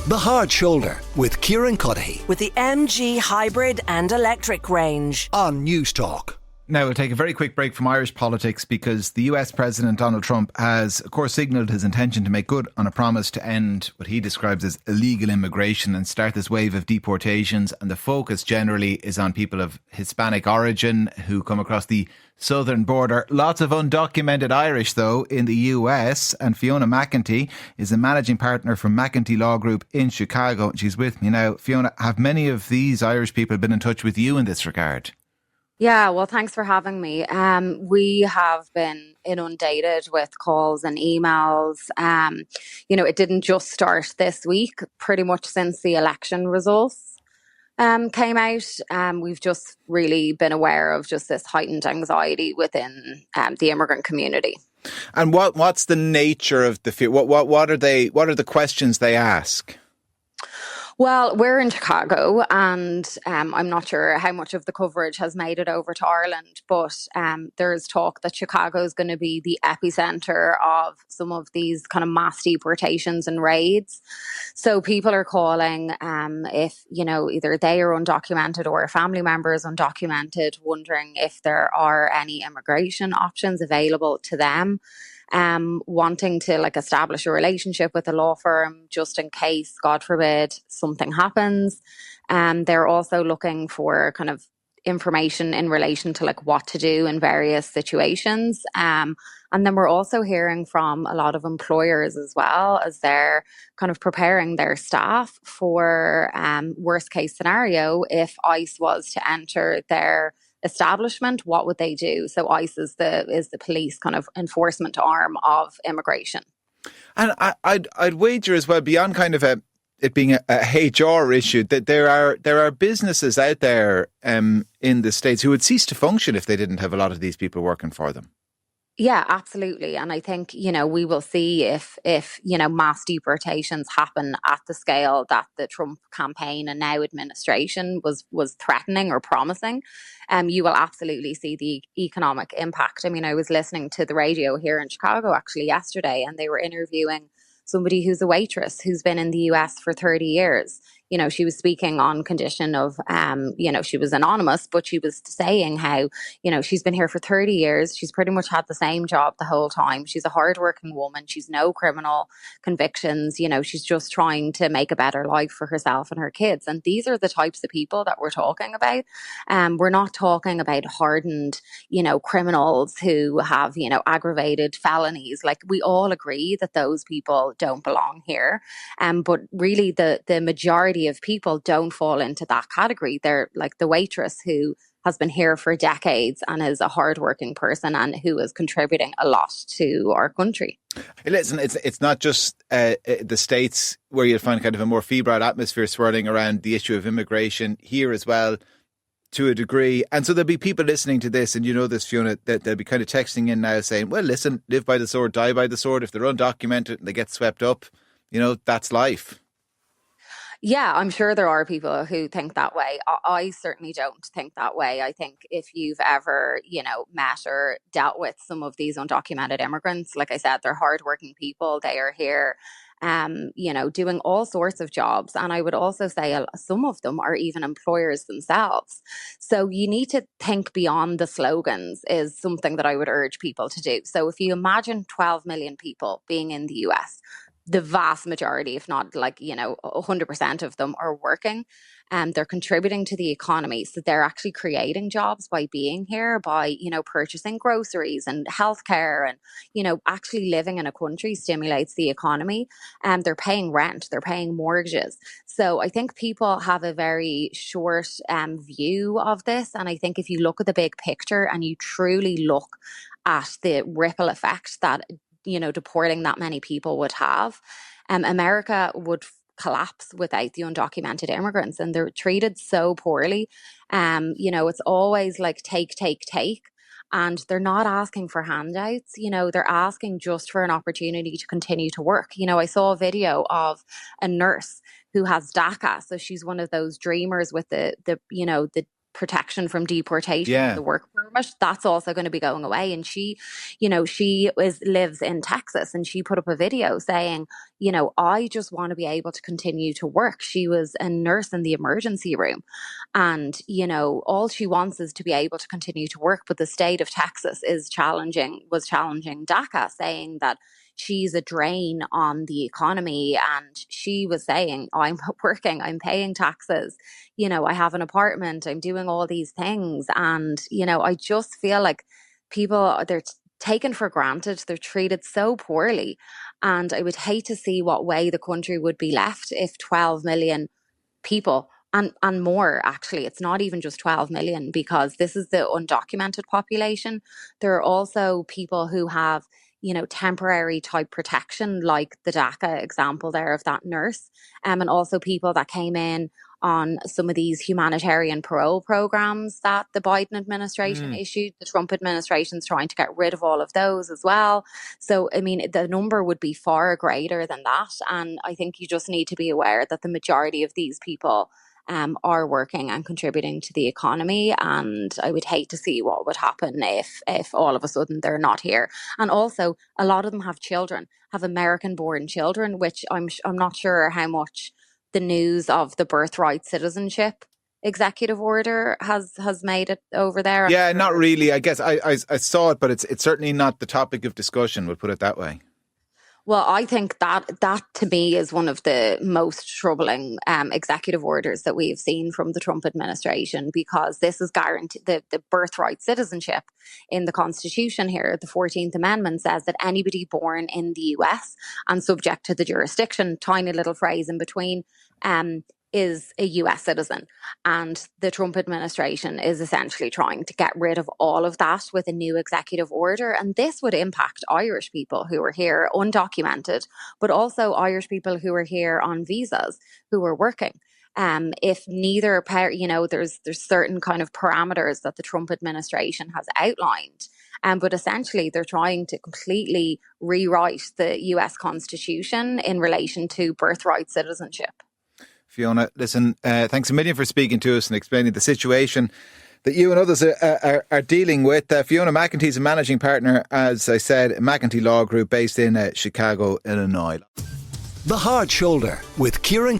The Hard Shoulder with Kieran with the MG hybrid and electric range on NewsTalk. Now, we'll take a very quick break from Irish politics because the US President Donald Trump has, of course, signalled his intention to make good on a promise to end what he describes as illegal immigration and start this wave of deportations. And the focus generally is on people of Hispanic origin who come across the southern border. Lots of undocumented Irish, though, in the US. And Fiona McEntee is a managing partner from McEntee Law Group in Chicago. She's with me now. Fiona, have many of these Irish people been in touch with you in this regard? Yeah, well, thanks for having me. We have been inundated with calls and emails. It didn't just start this week, pretty much since the election results came out. We've just really been aware of just this heightened anxiety within the immigrant community. And what's the nature of the fear? What are the questions they ask? Well, we're in Chicago and I'm not sure how much of the coverage has made it over to Ireland, but there's talk that Chicago is going to be the epicenter of some of these kind of mass deportations and raids. So people are calling if, either they are undocumented or a family member is undocumented, wondering if there are any immigration options available to them. Wanting to establish a relationship with a law firm just in case, God forbid, something happens. They're also looking for kind of information in relation to what to do in various situations. And then we're also hearing from a lot of employers as well as they're kind of preparing their staff for worst case scenario. If ICE was to enter their establishment, what would they do? So ICE is the police kind of enforcement arm of immigration. And I'd wager as well, beyond kind of it being a HR issue, that there are businesses out there in the States who would cease to function if they didn't have a lot of these people working for them. Yeah, absolutely. And I think, we will see if mass deportations happen at the scale that the Trump campaign and now administration was threatening or promising. You will absolutely see the economic impact. I mean, I was listening to the radio here in Chicago actually yesterday, and they were interviewing somebody who's a waitress who's been in the US for 30 years. She was speaking on condition of, she was anonymous, but she was saying how, she's been here for 30 years. She's pretty much had the same job the whole time. She's a hardworking woman. She's no criminal convictions. She's just trying to make a better life for herself and her kids. And these are the types of people that we're talking about. We're not talking about hardened, criminals who have, aggravated felonies. We all agree that those people don't belong here. But really the majority of people don't fall into that category. They're like the waitress who has been here for decades and is a hardworking person and who is contributing a lot to our country. Listen, it's not just the States where you'll find kind of a more febrile atmosphere swirling around the issue of immigration. Here as well, to a degree. And so there'll be people listening to this, and this, Fiona, that they'll be kind of texting in now saying, well, listen, live by the sword, die by the sword. If they're undocumented and they get swept up, that's life. Yeah, I'm sure there are people who think that way. I certainly don't think that way. I think if you've ever, met or dealt with some of these undocumented immigrants, like I said, they're hardworking people. They are here, doing all sorts of jobs. And I would also say some of them are even employers themselves. So you need to think beyond the slogans is something that I would urge people to do. So if you imagine 12 million people being in the US, the vast majority, if not 100% of them are working and they're contributing to the economy. So they're actually creating jobs by being here, by, purchasing groceries and healthcare and, actually living in a country stimulates the economy. And they're paying rent, they're paying mortgages. So I think people have a very short view of this. And I think if you look at the big picture and you truly look at the ripple effect that deporting that many people would have, America would collapse without the undocumented immigrants, and they're treated so poorly. It's always take, and they're not asking for handouts. They're asking just for an opportunity to continue to work. I saw a video of a nurse who has DACA, so she's one of those dreamers with the protection from deportation, Yeah. the work permit, that's also going to be going away. And she, she lives in Texas, and she put up a video saying, I just want to be able to continue to work. She was a nurse in the emergency room, and, all she wants is to be able to continue to work. But the state of Texas was challenging DACA, saying that she's a drain on the economy. And she was saying, I'm working, I'm paying taxes, I have an apartment, I'm doing all these things. And, I just feel like people, they're taken for granted, they're treated so poorly. And I would hate to see what way the country would be left if 12 million people, and more, actually, it's not even just 12 million, because this is the undocumented population. There are also people who have, temporary type protection, like the DACA example there of that nurse, and also people that came in on some of these humanitarian parole programs that the Biden administration issued. The Trump administration's trying to get rid of all of those as well. So, I mean, the number would be far greater than that. And I think you just need to be aware that the majority of these people are working and contributing to the economy. And I would hate to see what would happen if all of a sudden they're not here. And also, a lot of them have children, have American-born children, which I'm not sure how much the news of the birthright citizenship executive order has made it over there. Yeah, not really. I guess I saw it, but it's certainly not the topic of discussion, we'll put it that way. Well, I think that to me is one of the most troubling executive orders that we've seen from the Trump administration, because this is guaranteed, the birthright citizenship in the Constitution here. The 14th Amendment says that anybody born in the US and subject to the jurisdiction, tiny little phrase in between, is a US citizen. And the Trump administration is essentially trying to get rid of all of that with a new executive order. And this would impact Irish people who are here undocumented, but also Irish people who are here on visas, who are working. If neither pair, there's certain kind of parameters that the Trump administration has outlined. But essentially, they're trying to completely rewrite the US Constitution in relation to birthright citizenship. Fiona, listen, thanks a million for speaking to us and explaining the situation that you and others are dealing with. Fiona McEntee is a managing partner, as I said, McEntee Law Group based in Chicago, Illinois. The Hard Shoulder with Kieran.